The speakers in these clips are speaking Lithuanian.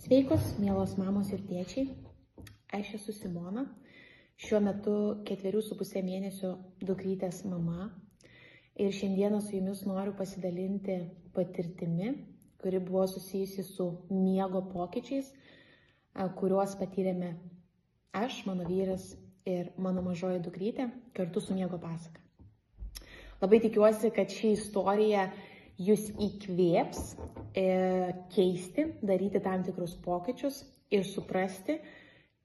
Sveikos, mielos mamos ir tėčiai. Aš esu Simona. Šiuo metu 4,5 mėnesio dukrytės mama. Ir šiandieną su jumis noriu pasidalinti patirtimi, kuri buvo susijusi su miego pokyčiais, kuriuos patyrėme aš, mano vyras ir mano mažoji dukrytė kartu su miego pasaka. Labai tikiuosi, kad ši istorija jūs įkvėps keisti, daryti tam tikrus pokyčius ir suprasti,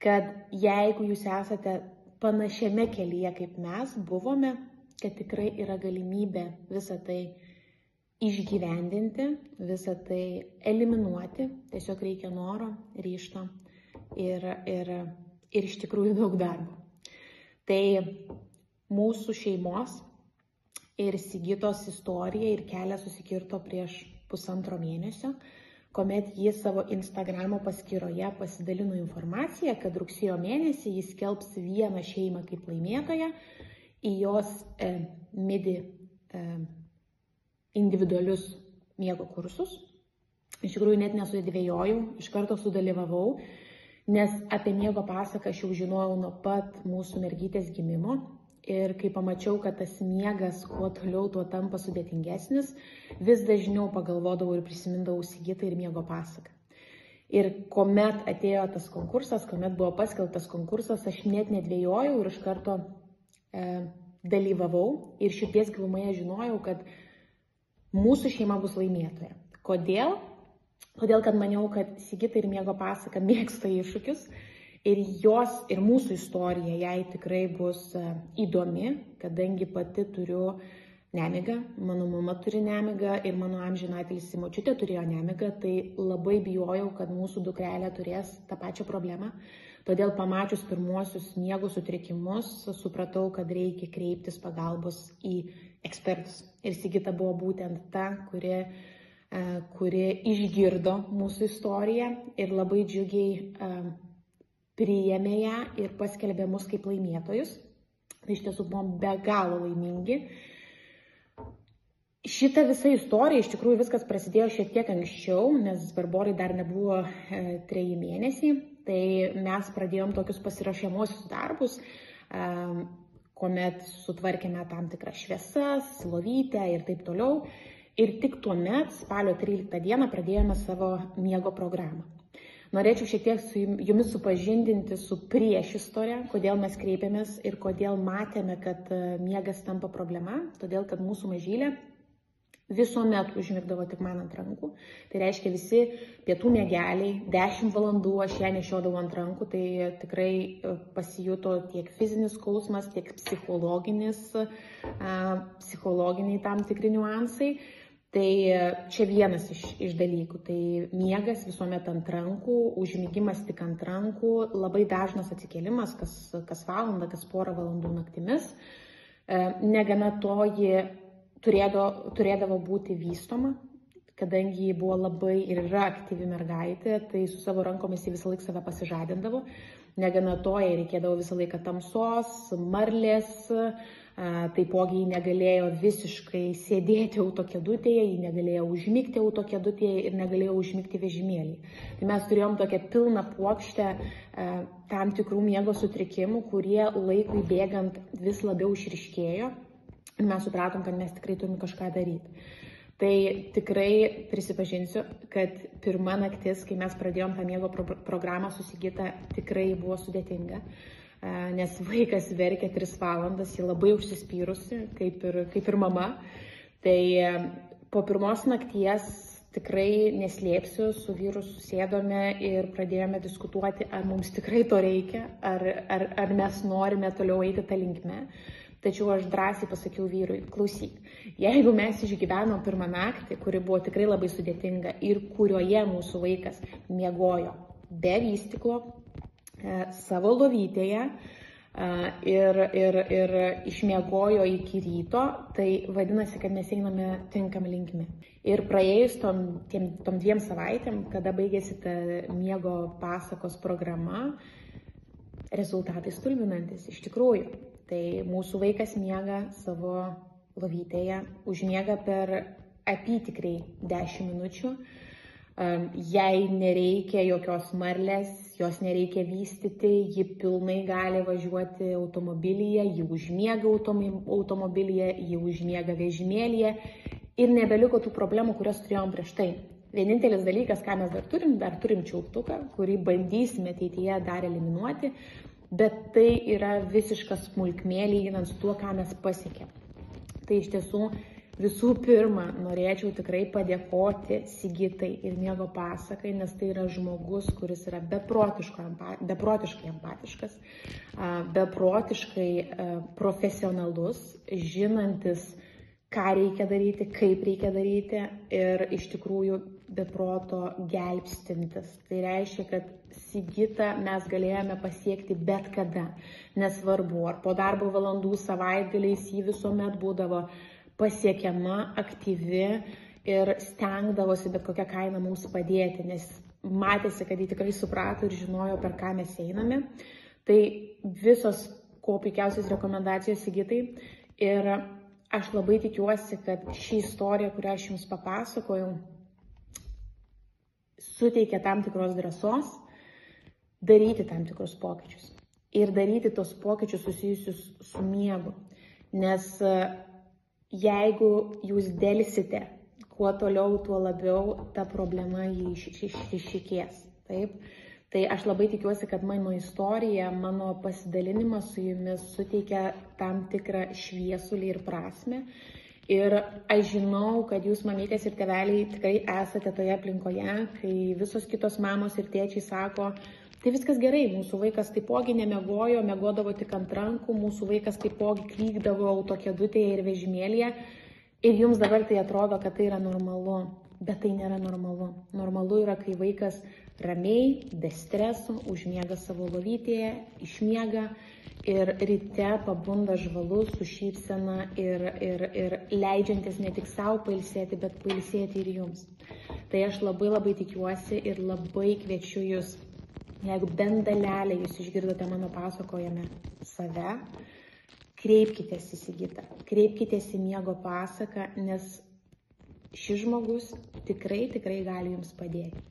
kad jeigu jūs esate panašiame kelyje kaip mes buvome, kad tikrai yra galimybė visą tai išgyvendinti, visą tai eliminuoti, tiesiog reikia noro, ryžto ir iš tikrųjų daug darbo. Tai mūsų šeimos ir Sigitos istorija ir kelias susikirto prieš 1,5 mėnesio, kuomet jis savo Instagramo paskyroje pasidalino informaciją, kad rugsėjo mėnesį jis skelbs vieną šeimą kaip laimėtoją į jos MIDI individualius miego kursus. Iš tikrųjų net nesudvejojau, iš karto sudalyvavau, nes apie miego pasaką aš jau žinojau nuo pat mūsų mergytės gimimo. Ir kai pamačiau, kad tas miegas kuo toliau, tuo tampa sudėtingesnis, vis dažniau pagalvodavau ir prisimindavau Sigitą ir miego pasaką. Ir kuomet atėjo tas konkursas, kuomet buvo paskelbtas konkursas, aš net nedvejojau ir iš karto dalyvavau ir širdies gilumoje žinojau, kad mūsų šeima bus laimėtoja. Kodėl? Todėl, kad maniau, kad Sigita ir miego pasaka mėgsta iššūkius. Ir jos ir mūsų istorija jai tikrai bus įdomi, kadangi pati turiu nemigą, mano mama turi nemigą ir mano amžinatilsį močiutė turėjo nemigą, tai labai bijojau, kad mūsų dukrelė turės tą pačią problemą. Todėl pamačius pirmuosius miego sutrikimus, supratau, kad reikia kreiptis pagalbos į ekspertus. Ir Sigita buvo būtent ta, kuri išgirdo mūsų istoriją ir labai džiugiai priėmė ją ir paskelbė mus kaip laimėtojus. Iš tiesų buvom be galo laimingi. Šita visa istorija, iš tikrųjų viskas prasidėjo šiek tiek anksčiau, nes Barborai dar nebuvo 3 mėnesiai. Tai mes pradėjom tokius pasirašymuosius darbus, kuomet sutvarkėme tam tikras šviesas, lovytę ir taip toliau. Ir tik tuomet, spalio 13 dieną, pradėjome savo miego programą. Norėčiau šiek tiek su jumis supažindinti su priešistorė, kodėl mes kreipėmės ir kodėl matėme, kad miegas tampa problema. Todėl, kad mūsų mažylė visuomet užmigdavo tik man ant rankų. Tai reiškia visi pietų miegeliai, 10 valandų aš ją nešiodavau ant rankų. Tai tikrai pasijuto tiek fizinis skausmas, tiek psichologiniai tam tikri niuansai. Tai čia vienas iš dalykų. Tai miegas visuomet ant rankų, užmigimas tik ant rankų, labai dažnas atsikėlimas, kas valandą, kas porą valandų naktimis. Negana to, ji turėdavo būti vystoma, kadangi ji buvo labai ir yra aktyvi mergaitė, tai su savo rankomis ji visą laiką save pasižadindavo. Negana to, jai reikėdavo visą laiką tamsos, marlės. Taipogi ji negalėjo visiškai sėdėti autokėdutėje, ji negalėjo užmigti autokėdutėje ir negalėjo užmigti vežimėlį. Tai mes turėjom tokią pilną puokštę tam tikrų miego sutrikimų, kurie laikui bėgant vis labiau išryškėjo ir mes supratom, kad mes tikrai turim kažką daryti. Tai tikrai prisipažinsiu, kad pirma naktis, kai mes pradėjom tą miego programą su Sigita, tikrai buvo sudėtinga. Nes vaikas verkė 3 valandas, ji labai užsispyrusi, kaip ir mama. Tai po pirmos nakties tikrai neslėpsiu, su vyru susėdome ir pradėjome diskutuoti, ar mums tikrai to reikia, ar mes norime toliau eiti tą linkmę. Tačiau aš drąsiai pasakiau vyrui, klausyk, jeigu mes išgyvenom pirmą naktį, kuri buvo tikrai labai sudėtinga ir kurioje mūsų vaikas miegojo be vystyklo, savo lovytėje ir išmiegojo iki ryto, tai vadinasi, kad mes einame tinkamą linkmę. Ir praėjus tom 2 savaitėm, kada baigėsi ta miego pasakos programa, rezultatai stulbinantis iš tikrųjų. Tai mūsų vaikas miega savo lovytėje, užmiega per apytikriai 10 minučių. Jai nereikia jokios marlės, jos nereikia vystyti, ji pilnai gali važiuoti automobilyje, ji užmiega automobilyje, ji užmiega vežimėlyje ir nebeliko tų problemų, kurias turėjom prieš tai. Vienintelis dalykas, ką mes dar turim čiulptuką, kurį bandysime ateityje dar eliminuoti, bet tai yra visiškas smulkmė lyginant su tuo, ką mes pasiekėm. Tai iš tiesų visų pirma, norėčiau tikrai padėkoti Sigitai ir Miego pasakai, nes tai yra žmogus, kuris yra beprotiškai empatiškas, beprotiškai profesionalus, žinantis, ką reikia daryti, kaip reikia daryti ir iš tikrųjų beproto gelbstintis. Tai reiškia, kad Sigitą mes galėjome pasiekti bet kada, nesvarbu, ar po darbo valandų savaitgaliais ji visuomet būdavo pasiekiama, aktyvi ir stengdavosi bet kokią kainą mums padėti, nes matėsi, kad ji tikrai suprato ir žinojo, per ką mes einame. Tai visos kuo puikiausios rekomendacijos Sigitai ir aš labai tikiuosi, kad ši istorija, kurią aš jums papasakojau, suteikia tam tikros drąsos daryti tam tikrus pokyčius ir daryti tos pokyčius susijusius su miegu, nes jeigu jūs dėlsite, kuo toliau, tuo labiau ta problema jį išryškės. Taip? Tai aš labai tikiuosi, kad mano istorija, mano pasidalinimas su jumis suteikia tam tikrą šviesulį ir prasmę. Ir aš žinau, kad jūs, mamytės ir tėveliai, tikrai esate toje aplinkoje, kai visos kitos mamos ir tėčiai sako, tai viskas gerai, mūsų vaikas taipogi nemiegojo, miegodavo tik ant rankų, mūsų vaikas taipogi klykdavo autokėdutėje ir vežimėlyje ir jums dabar tai atrodo, kad tai yra normalu, bet tai nėra normalu. Normalu yra, kai vaikas ramiai, be streso, užmiega savo lovytėje, išmiega ir ryte pabunda žvalus su šypsena ir leidžiantis ne tik savo pailsėti, bet pailsėti ir jums. Tai aš labai tikiuosi ir labai kviečiu jūs, jeigu bent dalelę jūs išgirdote mano pasakojame save, kreipkitės į Sigitą, kreipkitės į Miego pasaką, nes šis žmogus tikrai gali jums padėti.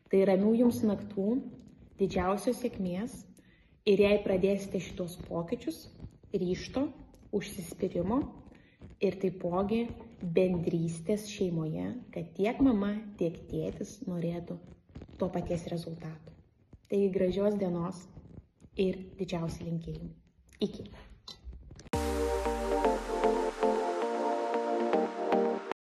Tai ramių jums naktų, didžiausios sėkmės ir jei pradėsite šitos pokyčius, ryžto, užsispyrimo ir taipogi bendrystės šeimoje, kad tiek mama, tiek tėtis norėtų to paties rezultato. Tai gražios dienos ir didžiausi linkėjimai. Iki.